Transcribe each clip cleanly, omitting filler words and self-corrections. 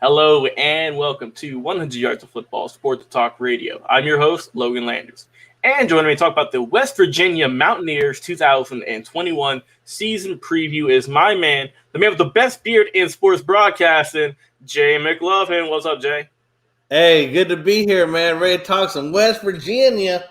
Hello and welcome to 100 Yards of Football Sports Talk Radio. I'm your host, Logan Landers. And joining me to talk about the West Virginia Mountaineers 2021 season preview is my man, the man with the best beard in sports broadcasting, Jay McLovin. What's up, Jay? Hey, good to be here, man. Ready to talk some West Virginia.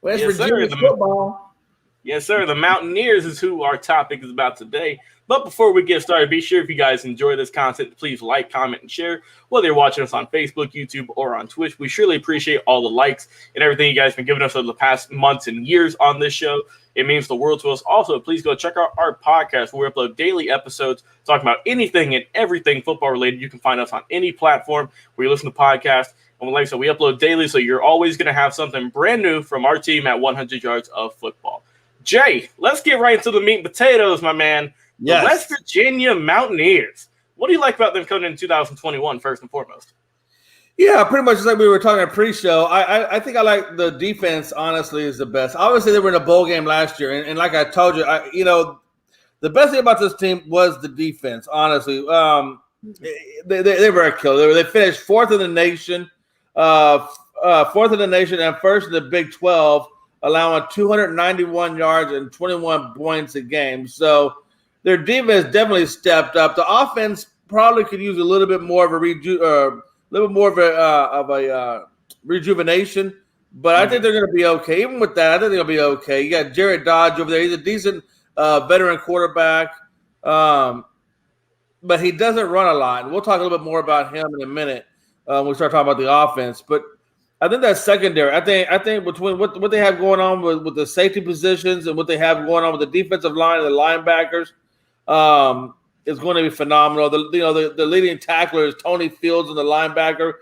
West Yes, sir. Virginia football. Yes, sir. The Mountaineers is who our topic is about today. But before we get started, be sure if you guys enjoy this content, please like, comment, and share. Whether you're watching us on Facebook, YouTube, or on Twitch, we surely appreciate all the likes and everything you guys have been giving us over the past months and years on this show. It means the world to us. Also, please go check out our podcast where we upload daily episodes talking about anything and everything football related. You can find us on any platform where you listen to podcasts. And like I said, we upload daily, so you're always going to have something brand new from our team at 100 Yards of Football. Jay, let's get right into the meat and potatoes, my man. Yes. The West Virginia Mountaineers. What do you like about them coming in 2021, first and foremost? Yeah, pretty much just like we were talking at pre-show. I think I like the defense, honestly, is the best. Obviously, they were in a bowl game last year, and like I told you, the best thing about this team was the defense, honestly. They were a killer. They finished fourth in the nation, and first in the Big 12, allowing 291 yards and 21 points a game. So their defense definitely stepped up. The offense probably could use a little bit more of a rejuvenation, but I think they're going to be okay. Even with that, I think they'll be okay. You got Jared Dodge over there. He's a decent veteran quarterback, but he doesn't run a lot. And we'll talk a little bit more about him in a minute when we start talking about the offense. But I think that's secondary. I think between what they have going on with the safety positions and what they have going on with the defensive line and the linebackers, is going to be phenomenal. The leading tackler is Tony Fields, and the linebacker.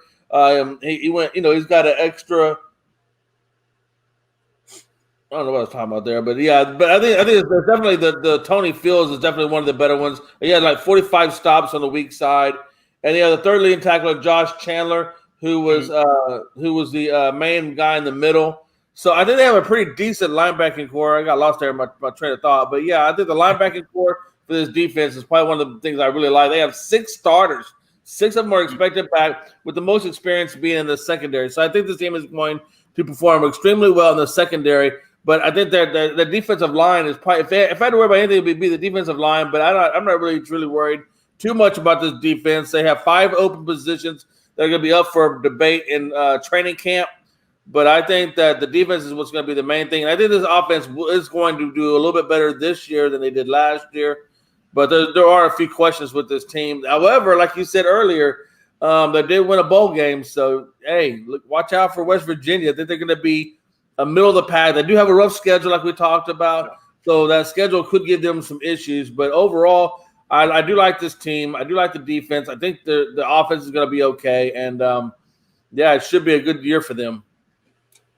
He went. He's got an extra. I don't know what I was talking about there, but yeah, but I think it's definitely the Tony Fields is definitely one of the better ones. He had like 45 stops on the weak side, and the third leading tackler, Josh Chandler, who was the main guy in the middle. So I think they have a pretty decent linebacking core. I got lost there in my train of thought, but yeah, I think the linebacking core for this defense is probably one of the things I really like. They have 6 starters. 6 of them are expected back, with the most experience being in the secondary. So I think this team is going to perform extremely well in the secondary. But I think that the defensive line is probably, if I had to worry about anything, it would be the defensive line. But I'm not really truly worried too much about this defense. They have 5 open positions that are going to be up for debate in training camp. But I think that the defense is what's going to be the main thing. And I think this offense is going to do a little bit better this year than they did last year. But there are a few questions with this team. However, like you said earlier, they did win a bowl game. So, hey, watch out for West Virginia. I think they're going to be a middle of the pack. They do have a rough schedule like we talked about. So that schedule could give them some issues. But overall, I do like this team. I do like the defense. I think the offense is going to be okay. And, it should be a good year for them.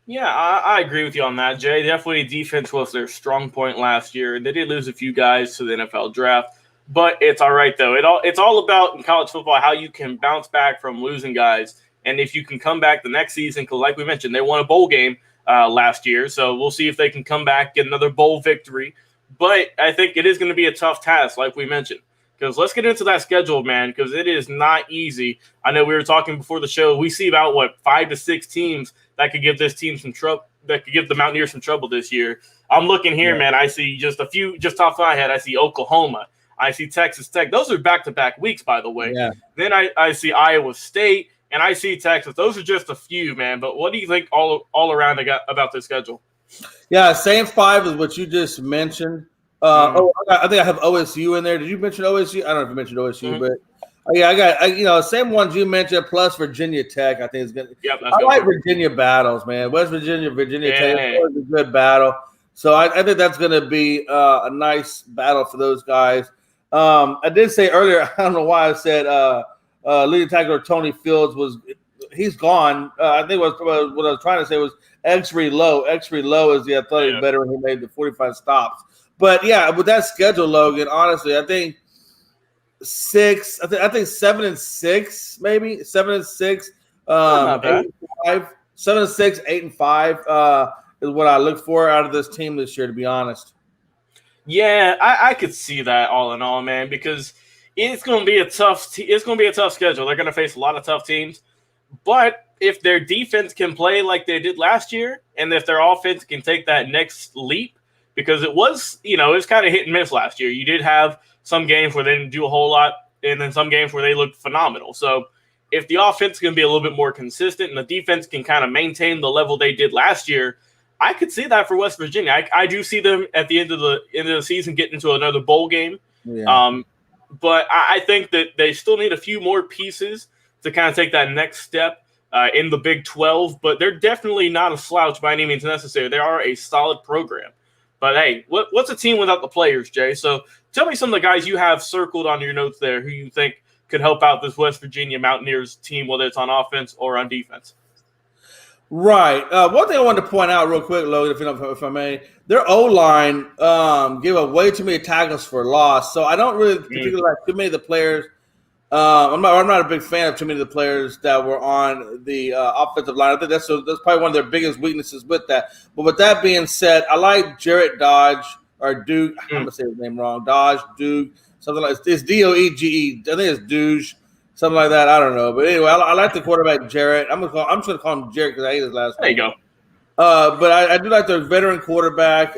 Yeah, I agree with you on that, Jay. Definitely defense was their strong point last year. They did lose a few guys to the NFL draft, but it's all right, though. It's all about in college football how you can bounce back from losing guys, and if you can come back the next season, because like we mentioned, they won a bowl game last year, so we'll see if they can come back, get another bowl victory. But I think it is going to be a tough task, like we mentioned. Because let's get into that schedule, man, because it is not easy. I know we were talking before the show. We see about, 5 to 6 teams that could give this team some trouble, that could give the Mountaineers some trouble this year. I'm looking here, man. I see just a few, just off my head, I see Oklahoma. I see Texas Tech. Those are back-to-back weeks, by the way. Yeah. Then I see Iowa State, and I see Texas. Those are just a few, man. But what do you think all around about this schedule? Yeah, same 5 as what you just mentioned. I think I have OSU in there. Did you mention OSU? I don't know if you mentioned OSU, but I got same ones you mentioned plus Virginia Tech. I think is good. Yep, I like Virginia battles, man. West Virginia Tech is a good battle. So I think that's going to be a nice battle for those guys. I did say earlier, I don't know why I said leading tackler Tony Fields he's gone. I think what I was trying to say was Exree Lowe. Exree Lowe is the athletic veteran who made the 45 stops. But yeah, with that schedule, Logan, honestly, I think 6. I think 7-6, maybe 7-6. 8-5, 7-6, 8-5 is what I look for out of this team this year. To be honest. Yeah, I could see that all in all, man, because it's going to be a tough. It's going to be a tough schedule. They're going to face a lot of tough teams, but if their defense can play like they did last year, and if their offense can take that next leap, because it was kind of hit and miss last year. You did have some games where they didn't do a whole lot, and then some games where they looked phenomenal. So if the offense can be a little bit more consistent and the defense can kind of maintain the level they did last year, I could see that for West Virginia. I do see them at the end of the season getting into another bowl game. Yeah. But I think that they still need a few more pieces to kind of take that next step in the Big 12. But they're definitely not a slouch by any means necessary. They are a solid program. But, hey, what's a team without the players, Jay? So tell me some of the guys you have circled on your notes there who you think could help out this West Virginia Mountaineers team, whether it's on offense or on defense. Right. One thing I wanted to point out real quick, Logan, if I may, their O-line gave up way too many tackles for loss. So I don't really particularly like too many of the players. I'm not a big fan of too many of the players that were on the offensive line. I think that's probably one of their biggest weaknesses with that. But with that being said, I like Jarrett Dodge or Duke. I'm gonna say his name wrong. Dodge, Duke, something like it's Doege. I think it's Douche, something like that. I don't know. But anyway, I like the quarterback Jarrett. I'm just gonna call him Jarrett because I hate his last name. There you go. But I do like their veteran quarterback.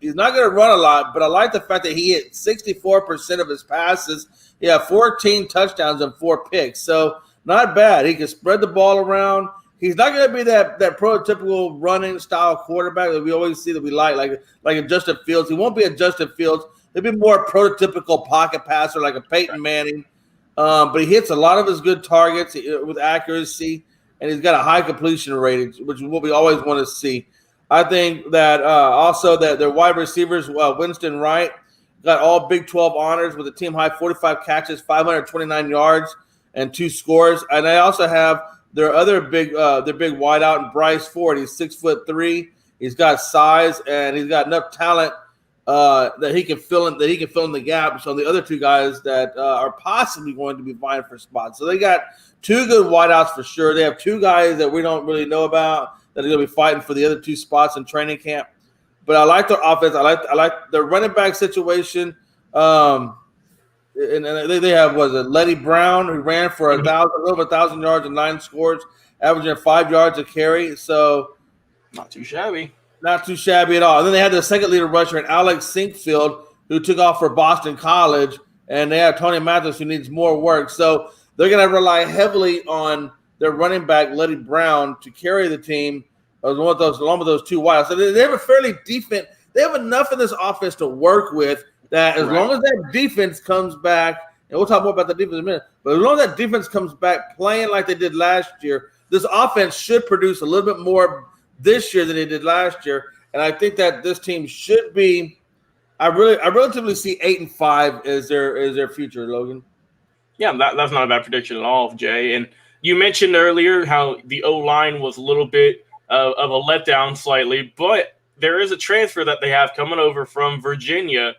He's not going to run a lot, but I like the fact that he hit 64% of his passes. He had 14 touchdowns and 4 picks. So not bad. He can spread the ball around. He's not going to be that prototypical running style quarterback that we always see that we like a Justin Fields. He won't be a Justin Fields. He'll be more prototypical pocket passer like a Peyton Manning. But he hits a lot of his good targets with accuracy. And he's got a high completion rate, which is what we always want to see. I think that also that their wide receivers, Winston Wright, got all Big 12 honors with a team high 45 catches, 529 yards, and 2 scores. And they also have their other big wideout in Bryce Ford. He's 6'3". He's got size and he's got enough talent that he can fill in the gaps on the other 2 guys that are possibly going to be vying for spots. So they got 2 good wideouts for sure. They have 2 guys that we don't really know about that are going to be fighting for the other 2 spots in training camp. But I like their offense. I like their running back situation. And they have Letty Brown, who ran for a little over 1,000 yards and 9 scores, averaging 5 yards a carry. So not too shabby. Not too shabby at all. And then they had their second leader rusher in Alex Sinkfield, who took off for Boston College, and they have Tony Mathis, who needs more work. So they're going to rely heavily on their running back, Letty Brown, to carry the team along with those 2 wides. So they have a fairly defense. They have enough in this offense to work with that as long as that defense comes back, and we'll talk more about the defense in a minute, but as long as that defense comes back playing like they did last year, this offense should produce a little bit more this year than they did last year. And I think that this team should be I relatively see 8-5 as their future, Logan. Yeah, that's not a bad prediction at all, Jay. And you mentioned earlier how the O-line was a little bit of a letdown slightly, but there is a transfer that they have coming over from Virginia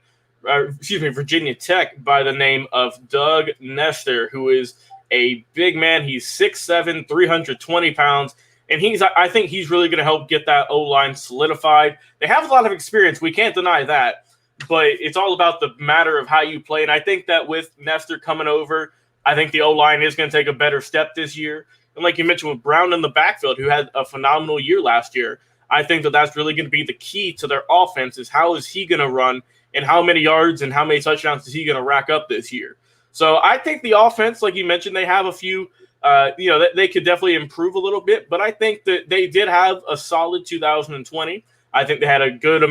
Tech by the name of Doug Nestor, who is a big man. He's 6'7", 320 pounds, and I think he's really going to help get that O-line solidified. They have a lot of experience. We can't deny that. But it's all about the matter of how you play. And I think that with Nestor coming over, I think the O-line is going to take a better step this year. And like you mentioned with Brown in the backfield, who had a phenomenal year last year, I think that that's really going to be the key to their offense is how is he going to run and how many yards and how many touchdowns is he going to rack up this year. So I think the offense, like you mentioned, they have a few, they could definitely improve a little bit. But I think that they did have a solid 2020. I think they had a good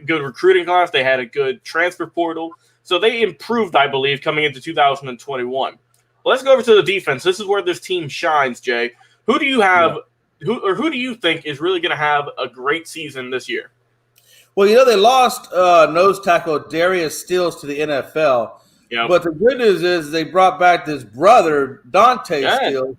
recruiting class. They had a good transfer portal. So they improved, I believe, coming into 2021. Well, let's go over to the defense. This is where this team shines, Jay. Who do you have who do you think is really going to have a great season this year? Well, they lost nose tackle Darius Stills to the NFL. Yep. But the good news is they brought back this brother, Dante Stills.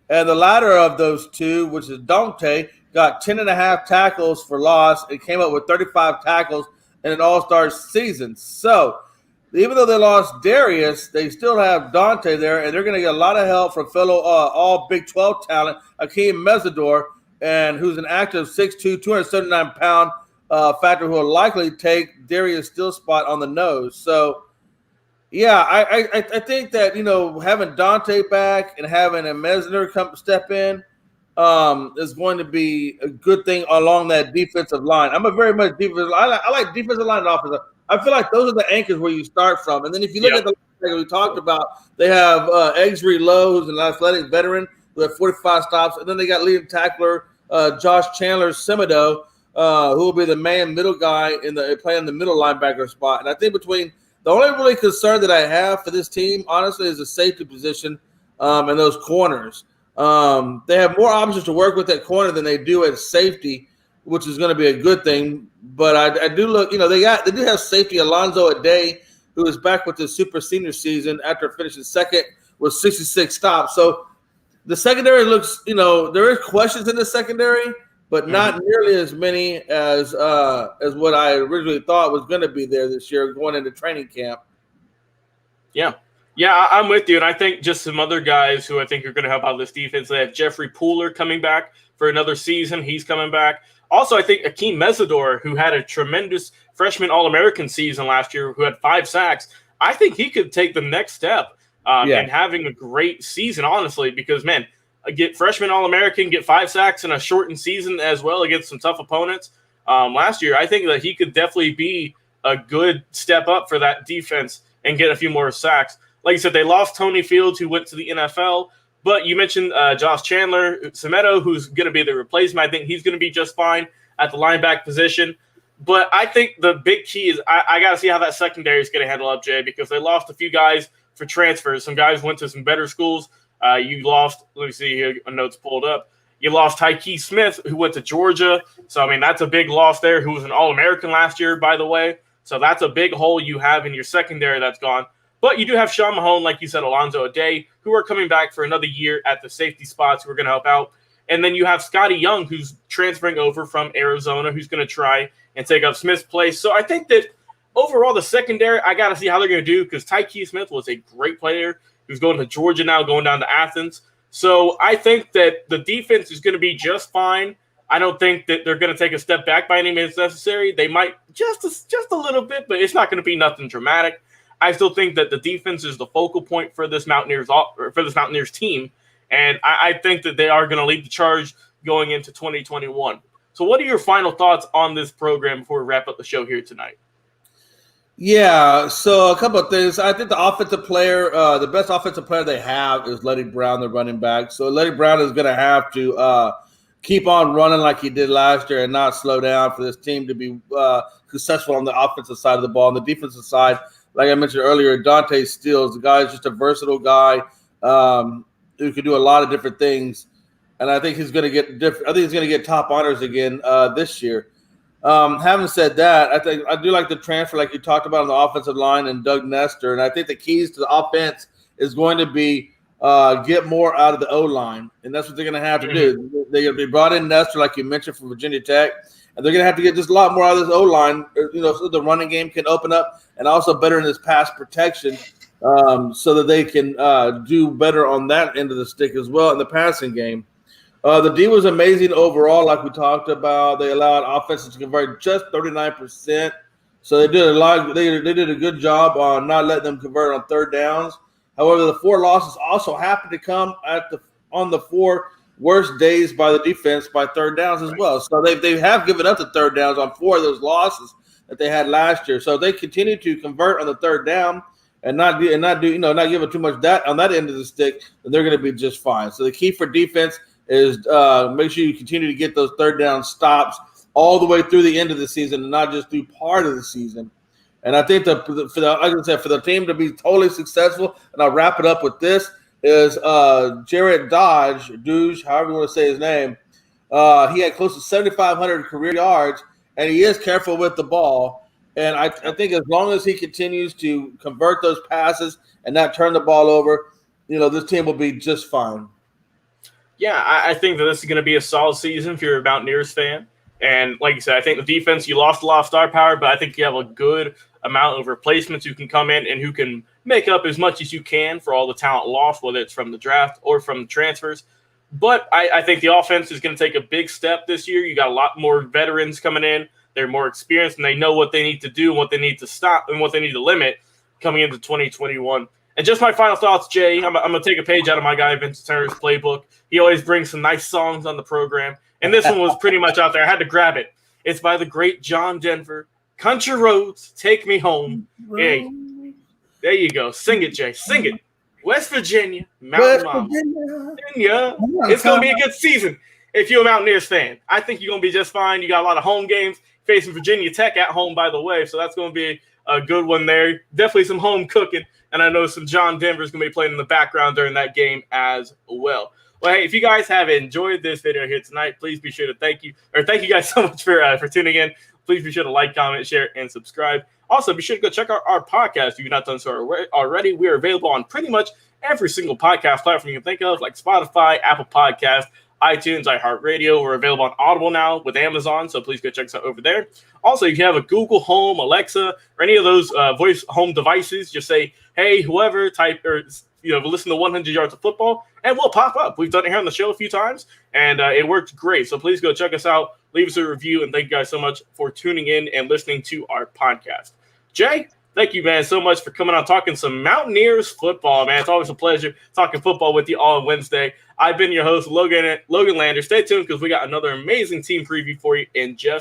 And the latter of those 2, which is Dante, got 10.5 tackles for loss and came up with 35 tackles in an all-star season. So even though they lost Darius, they still have Dante there, and they're going to get a lot of help from fellow all Big 12 talent, Akeem Mesidor, and who's an active 6'2", 279-pound factor who will likely take Darius' Still's spot on the nose. So Yeah, I think that having Dante back and having a Mesner come step in is going to be a good thing along that defensive line. I'm a very much defensive. I like defensive line and offensive. I feel like those are the anchors where you start from. And then if you look Yep. at the like we talked about, they have Exree Lowe, who's an athletic veteran who had 45 stops, and then they got leading tackler Josh Chandler Semido, who will be the man middle guy playing the middle linebacker spot. And I think between the only really concern that I have for this team, honestly, is the safety position and those corners. They have more options to work with at corner than they do at safety, which is going to be a good thing. But I do look, they do have safety Alonzo Ade, who is back with his super senior season after finishing second with 66 stops. So the secondary looks, there is questions in the secondary, but not nearly as many as what I originally thought was going to be there this year going into training camp. Yeah. Yeah, I'm with you. And I think just some other guys who I think are going to help out this defense. They have Jeffrey Pooler coming back for another season. He's coming back. Also, I think Akeem Mesidor, who had a tremendous freshman All-American season last year, who had 5 sacks, I think he could take the next step in having a great season, honestly, because, man, get freshman All-American, get 5 sacks in a shortened season as well against some tough opponents last year. I think that he could definitely be a good step up for that defense and get a few more sacks. Like you said, they lost Tony Fields, who went to the NFL. But you mentioned Josh Chandler, Semedo, who's going to be the replacement. I think he's going to be just fine at the linebacker position. But I think the big key is I got to see how that secondary is going to handle up, Jay, because they lost a few guys for transfers. Some guys went to some better schools. You lost, let me see here, a note's pulled up. You lost Tyke Smith, who went to Georgia. So, I mean, that's a big loss there, who was an All-American last year, by the way. So that's a big hole you have in your secondary that's gone. But you do have Sean Mahone, like you said, Alonzo Ade, who are coming back for another year at the safety spots who are going to help out. And then you have Scotty Young, who's transferring over from Arizona, who's going to try and take up Smith's place. So I think that overall the secondary, I got to see how they're going to do because Tyke Smith was a great player. He's going to Georgia now, going down to Athens. So I think that the defense is going to be just fine. I don't think that they're going to take a step back by any means necessary. They might just a little bit, but it's not going to be nothing dramatic. I still think that the defense is the focal point for this Mountaineers team, and I think that they are going to lead the charge going into 2021. So what are your final thoughts on this program before we wrap up the show here tonight? Yeah, so a couple of things. I think the offensive player, the best offensive player they have is Letty Brown, the running back. So Letty Brown is going to have to keep on running like he did last year and not slow down for this team to be successful on the offensive side of the ball. On the defensive side, like I mentioned earlier, Dante Steele, the guy is just a versatile guy who can do a lot of different things, and I think he's going to get top honors again this year. Having said that, I do like the transfer, like you talked about on the offensive line, and Doug Nestor, and I think the keys to the offense is going to be get more out of the O-line, and that's what they're going to have to do. They're going to be brought in Nestor, like you mentioned, from Virginia Tech. And they're going to have to get just a lot more out of this O-line, so the running game can open up and also better in this pass protection so that they can do better on that end of the stick as well in the passing game. The D was amazing overall, like we talked about. They allowed offenses to convert just 39%. So they did a lot. They did a good job on not letting them convert on third downs. However, the 4 losses also happened to come on the 4 worst days by the defense by third downs as well. So they have given up the third downs on 4 of those losses that they had last year. So they continue to convert on the third down and not give it too much that on that end of the stick, then they're going to be just fine. So the key for defense is make sure you continue to get those third down stops all the way through the end of the season and not just through part of the season. And I think for the team to be totally successful, and I'll wrap it up with this, is Jared Dodge, however you want to say his name. He had close to 7,500 career yards, and he is careful with the ball. And I think as long as he continues to convert those passes and not turn the ball over, this team will be just fine. Yeah, I think that this is going to be a solid season if you're a Mountaineers fan. And like you said, I think the defense, you lost a lot of star power, but I think you have a good amount of replacements who can come in and who can make up as much as you can for all the talent lost, whether it's from the draft or from the transfers. But I think the offense is going to take a big step this year. You got a lot more veterans coming in. They're more experienced, and they know what they need to do, what they need to stop, and what they need to limit. coming into 2021. And just my final thoughts, Jay. I'm going to take a page out of my guy Vincent Turner's playbook. He always brings some nice songs on the program. And this one was pretty much out there. I had to grab it. It's by the great John Denver. Country Roads, Take Me Home. Hey, there you go. Sing it, Jay. Sing it. West Virginia, Mountain Mama. Virginia. It's going to be a good season if you're a Mountaineers fan. I think you're going to be just fine. You got a lot of home games facing Virginia Tech at home, by the way. So that's going to be a good one there. Definitely some home cooking. And I know some John Denver's going to be playing in the background during that game as well. Well, hey, if you guys have enjoyed this video here tonight, please be sure to thank you guys so much for tuning in. Please be sure to like, comment, share, and subscribe. Also, be sure to go check out our podcast if you've not done so already. We are available on pretty much every single podcast platform you can think of, like Spotify, Apple Podcasts, iTunes, iHeartRadio. We're available on Audible now with Amazon, so please go check us out over there. Also, if you have a Google Home, Alexa, or any of those voice home devices, just say, hey, whoever, type or listen to 100 Yards of Football, and we'll pop up. We've done it here on the show a few times, and it worked great. So please go check us out, leave us a review, and thank you guys so much for tuning in and listening to our podcast. Jay, thank you, man, so much for coming on talking some Mountaineers football, man. It's always a pleasure talking football with you all on Wednesday. I've been your host, Logan Landers. Stay tuned because we got another amazing team preview for you in just